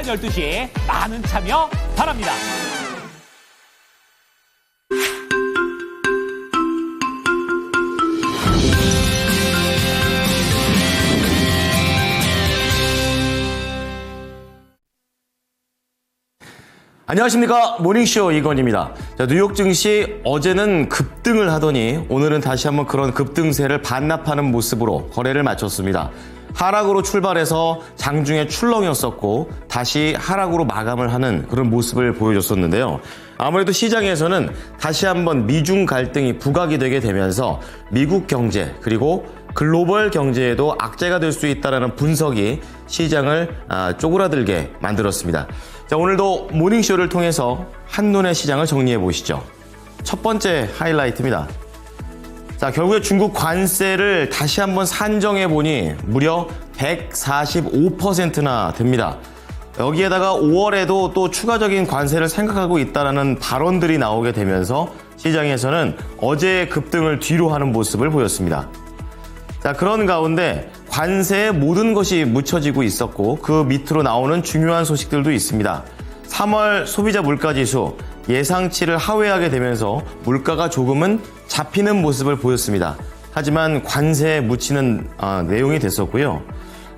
12시에 많은 참여 바랍니다. 안녕하십니까, 모닝쇼 이건입니다. 자, 뉴욕 증시 어제는 급등을 하더니 오늘은 다시 한번 그런 급등세를 반납하는 모습으로 거래를 마쳤습니다. 하락으로 출발해서 장중에 출렁이었었고 다시 하락으로 마감을 하는 그런 모습을 보여줬었는데요. 아무래도 시장에서는 다시 한번 미중 갈등이 부각이 되게 되면서 미국 경제 그리고 글로벌 경제에도 악재가 될 수 있다는 분석이 시장을 쪼그라들게 만들었습니다. 자, 오늘도 모닝쇼를 통해서 한눈에 시장을 정리해 보시죠. 첫 번째 하이라이트입니다. 자, 결국에 중국 관세를 다시 한번 산정해 보니 무려 145%나 됩니다. 여기에다가 5월에도 또 추가적인 관세를 생각하고 있다는 발언들이 나오게 되면서 시장에서는 어제의 급등을 뒤로 하는 모습을 보였습니다. 자, 그런 가운데 관세에 모든 것이 묻혀지고 있었고 그 밑으로 나오는 중요한 소식들도 있습니다. 3월 소비자 물가지수 예상치를 하회하게 되면서 물가가 조금은 잡히는 모습을 보였습니다. 하지만 관세에 묻히는 내용이 됐었고요.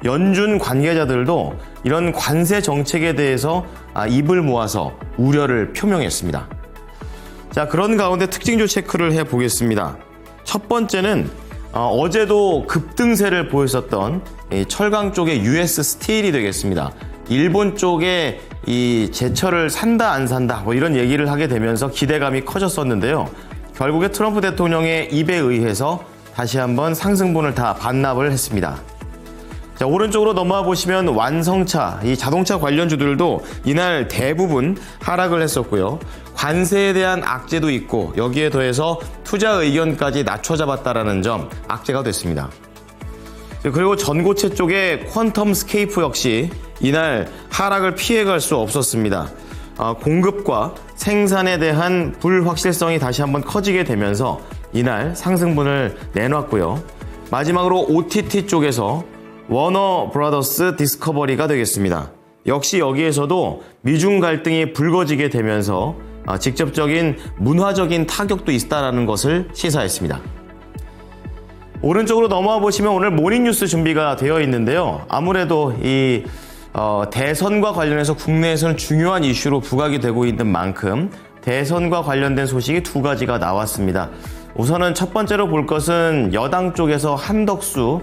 연준 관계자들도 이런 관세 정책에 대해서 입을 모아서 우려를 표명했습니다. 자, 그런 가운데 특징주 체크를 해보겠습니다. 첫 번째는 어제도 급등세를 보였었던 철강 쪽의 US 스틸이 되겠습니다. 일본 쪽에 이 제철을 산다 안 산다 뭐 이런 얘기를 하게 되면서 기대감이 커졌었는데요. 결국에 트럼프 대통령의 입에 의해서 다시 한번 상승분을 다 반납을 했습니다. 자, 오른쪽으로 넘어와 보시면 완성차, 이 자동차 관련주들도 이날 대부분 하락을 했었고요. 관세에 대한 악재도 있고 여기에 더해서 투자 의견까지 낮춰 잡았다라는 점 악재가 됐습니다. 그리고 전고체 쪽의 퀀텀 스케이프 역시 이날 하락을 피해갈 수 없었습니다. 공급과 생산에 대한 불확실성이 다시 한번 커지게 되면서 이날 상승분을 내놨고요. 마지막으로 OTT 쪽에서 워너 브라더스 디스커버리가 되겠습니다. 역시 여기에서도 미중 갈등이 불거지게 되면서 직접적인 문화적인 타격도 있다는 것을 시사했습니다. 오른쪽으로 넘어와 보시면 오늘 모닝뉴스 준비가 되어 있는데요. 아무래도 이 대선과 관련해서 국내에서는 중요한 이슈로 부각이 되고 있는 만큼 대선과 관련된 소식이 두 가지가 나왔습니다. 우선은 첫 번째로 볼 것은 여당 쪽에서 한덕수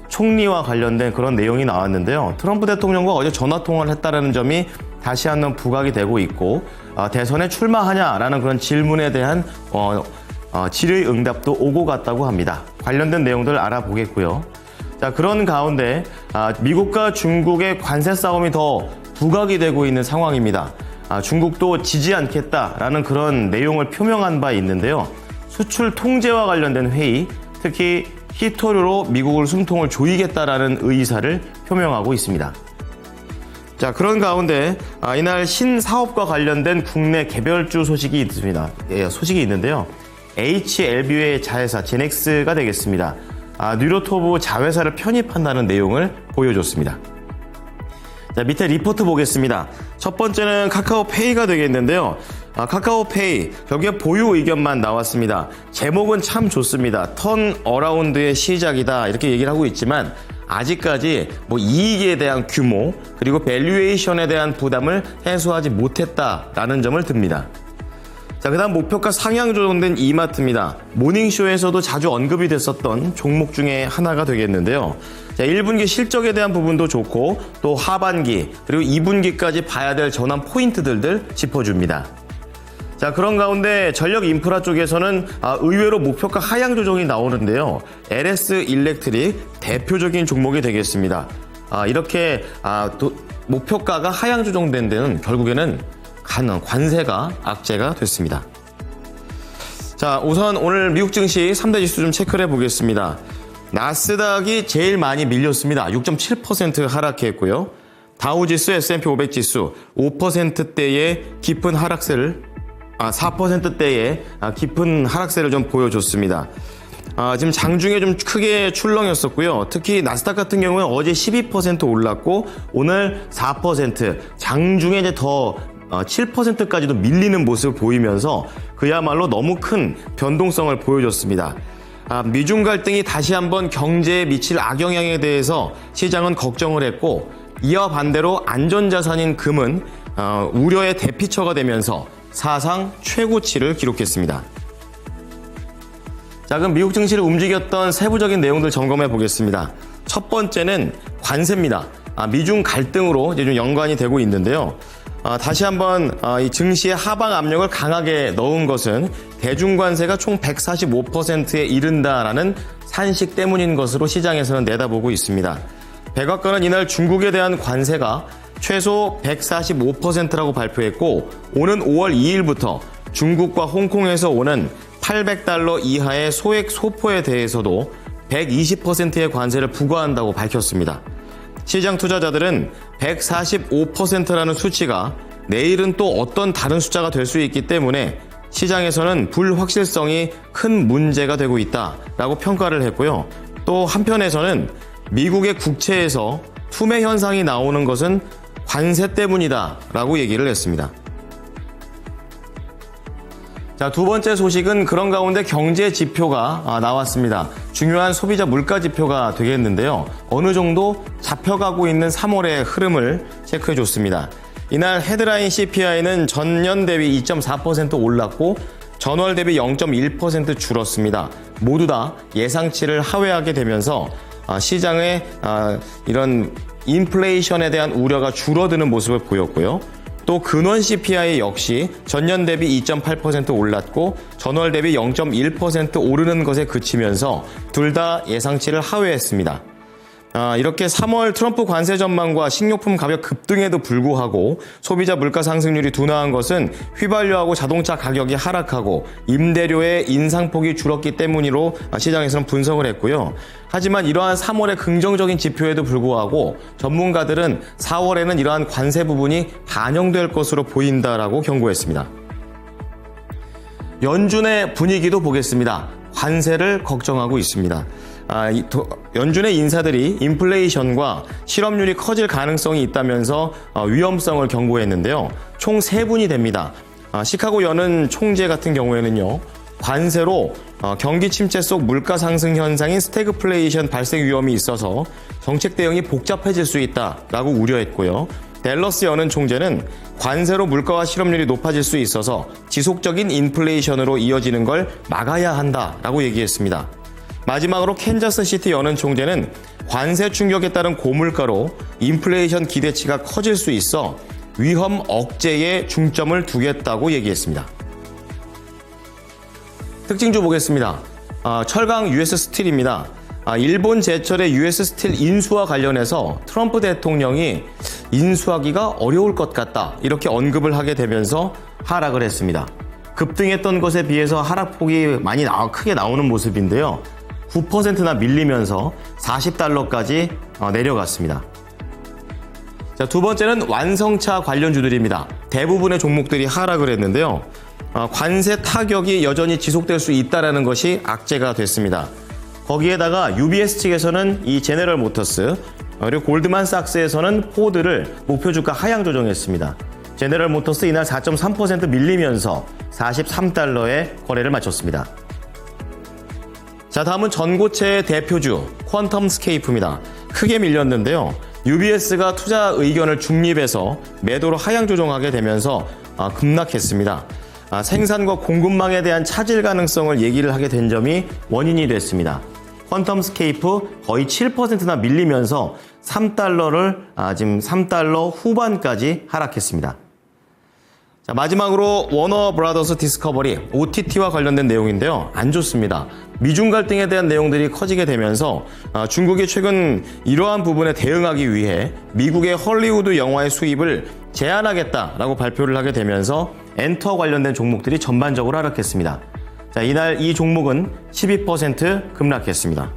총리와 관련된 그런 내용이 나왔는데요. 트럼프 대통령과 어제 전화통화를 했다는 점이 다시 한번 부각이 되고 있고 대선에 출마하냐라는 그런 질문에 대한 질의 응답도 오고 갔다고 합니다. 관련된 내용들을 알아보겠고요. 자, 그런 가운데 미국과 중국의 관세 싸움이 더 부각이 되고 있는 상황입니다. 중국도 지지 않겠다라는 그런 내용을 표명한 바 있는데요. 수출 통제와 관련된 회의, 특히 히토류로 미국을 숨통을 조이겠다라는 의사를 표명하고 있습니다. 자, 그런 가운데 이날 신사업과 관련된 국내 개별주 소식이 있습니다. 소식이 있는데요. HLB의 자회사 제넥스가 되겠습니다. 뉴로토브 자회사를 편입한다는 내용을 보여줬습니다. 자, 밑에 리포트 보겠습니다. 첫 번째는 카카오페이가 되겠는데요. 카카오페이, 여기에 보유 의견만 나왔습니다. 제목은 참 좋습니다. 턴 어라운드의 시작이다 이렇게 얘기를 하고 있지만 아직까지 이익에 대한 규모 그리고 밸류에이션에 대한 부담을 해소하지 못했다라는 점을 듭니다. 자, 그 다음 목표가 상향 조정된 이마트입니다. 모닝쇼에서도 자주 언급이 됐었던 종목 중에 하나가 되겠는데요. 자, 1분기 실적에 대한 부분도 좋고 또 하반기 그리고 2분기까지 봐야 될 전환 포인트들을 짚어줍니다. 자, 그런 가운데 전력 인프라 쪽에서는 의외로 목표가 하향 조정이 나오는데요. LS 일렉트릭 대표적인 종목이 되겠습니다. 이렇게 목표가가 하향 조정된 데는 결국에는 관세가 악재가 됐습니다. 자, 우선 오늘 미국 증시 3대 지수 좀 체크를 해보겠습니다. 나스닥이 제일 많이 밀렸습니다. 6.7% 하락했고요. 다우지수, S&P 500 지수 5%대의 깊은 하락세를 4%대의 깊은 하락세를 좀 보여줬습니다. 지금 장중에 좀 크게 출렁였었고요. 특히 나스닥 같은 경우는 어제 12% 올랐고 오늘 4%, 장중에 이제 더 7%까지도 밀리는 모습을 보이면서 그야말로 너무 큰 변동성을 보여줬습니다. 미중 갈등이 다시 한번 경제에 미칠 악영향에 대해서 시장은 걱정을 했고, 이와 반대로 안전자산인 금은 우려의 대피처가 되면서 사상 최고치를 기록했습니다. 자, 그럼 미국 증시를 움직였던 세부적인 내용들 점검해 보겠습니다. 첫 번째는 관세입니다. 미중 갈등으로 이제 좀 연관이 되고 있는데요. 다시 한번 이 증시의 하방 압력을 강하게 넣은 것은 대중관세가 총 145%에 이른다라는 산식 때문인 것으로 시장에서는 내다보고 있습니다. 백악관은 이날 중국에 대한 관세가 최소 145%라고 발표했고, 오는 5월 2일부터 중국과 홍콩에서 오는 800달러 이하의 소액 소포에 대해서도 120%의 관세를 부과한다고 밝혔습니다. 시장 투자자들은 145%라는 수치가 내일은 또 어떤 다른 숫자가 될 수 있기 때문에 시장에서는 불확실성이 큰 문제가 되고 있다라고 평가를 했고요. 또 한편에서는 미국의 국채에서 투매 현상이 나오는 것은 관세 때문이다라고 얘기를 했습니다. 자, 두 번째 소식은 그런 가운데 경제 지표가 나왔습니다. 중요한 소비자 물가 지표가 되겠는데요. 어느 정도 잡혀가고 있는 3월의 흐름을 체크해 줬습니다. 이날 헤드라인 CPI는 전년 대비 2.4% 올랐고 전월 대비 0.1% 줄었습니다. 모두 다 예상치를 하회하게 되면서 시장의 이런 인플레이션에 대한 우려가 줄어드는 모습을 보였고요. 또 근원 CPI 역시 전년 대비 2.8% 올랐고 전월 대비 0.1% 오르는 것에 그치면서 둘 다 예상치를 하회했습니다. 이렇게 3월 트럼프 관세 전망과 식료품 가격 급등에도 불구하고 소비자 물가 상승률이 둔화한 것은 휘발유하고 자동차 가격이 하락하고 임대료의 인상폭이 줄었기 때문이로 시장에서는 분석을 했고요. 하지만 이러한 3월의 긍정적인 지표에도 불구하고 전문가들은 4월에는 이러한 관세 부분이 반영될 것으로 보인다라고 경고했습니다. 연준의 분위기도 보겠습니다. 관세를 걱정하고 있습니다. 연준의 인사들이 인플레이션과 실업률이 커질 가능성이 있다면서 위험성을 경고했는데요. 총 3분이 됩니다. 시카고 연은 총재 같은 경우에는요, 관세로 경기 침체 속 물가 상승 현상인 스태그플레이션 발생 위험이 있어서 정책 대응이 복잡해질 수 있다라고 우려했고요. 댈러스 연은 총재는 관세로 물가와 실업률이 높아질 수 있어서 지속적인 인플레이션으로 이어지는 걸 막아야 한다라고 얘기했습니다. 마지막으로 캔자스시티 연은 총재는 관세 충격에 따른 고물가로 인플레이션 기대치가 커질 수 있어 위험 억제에 중점을 두겠다고 얘기했습니다. 특징주 보겠습니다. 철강 US 스틸입니다. 일본 제철의 US 스틸 인수와 관련해서 트럼프 대통령이 인수하기가 어려울 것 같다, 이렇게 언급을 하게 되면서 하락을 했습니다. 급등했던 것에 비해서 하락폭이 많이 크게 나오는 모습인데요. 9%나 밀리면서 40달러까지 내려갔습니다. 자, 두 번째는 완성차 관련주들입니다. 대부분의 종목들이 하락을 했는데요. 관세 타격이 여전히 지속될 수 있다는 것이 악재가 됐습니다. 거기에다가 UBS 측에서는 이 제네럴 모터스, 그리고 골드만삭스에서는 포드를 목표주가 하향 조정했습니다. 제네럴 모터스 이날 4.3% 밀리면서 43달러에 거래를 마쳤습니다. 자, 다음은 전고체의 대표주 퀀텀스케이프입니다. 크게 밀렸는데요. UBS가 투자 의견을 중립해서 매도로 하향 조정하게 되면서 급락했습니다. 생산과 공급망에 대한 차질 가능성을 얘기를 하게 된 점이 원인이 됐습니다. 퀀텀스케이프 거의 7%나 밀리면서 3달러를 지금 3달러 후반까지 하락했습니다. 자, 마지막으로 워너 브라더스 디스커버리 OTT와 관련된 내용인데요. 안 좋습니다. 미중 갈등에 대한 내용들이 커지게 되면서 중국이 최근 이러한 부분에 대응하기 위해 미국의 헐리우드 영화의 수입을 제한하겠다라고 발표를 하게 되면서 엔터 관련된 종목들이 전반적으로 하락했습니다. 자, 이날 이 종목은 12% 급락했습니다.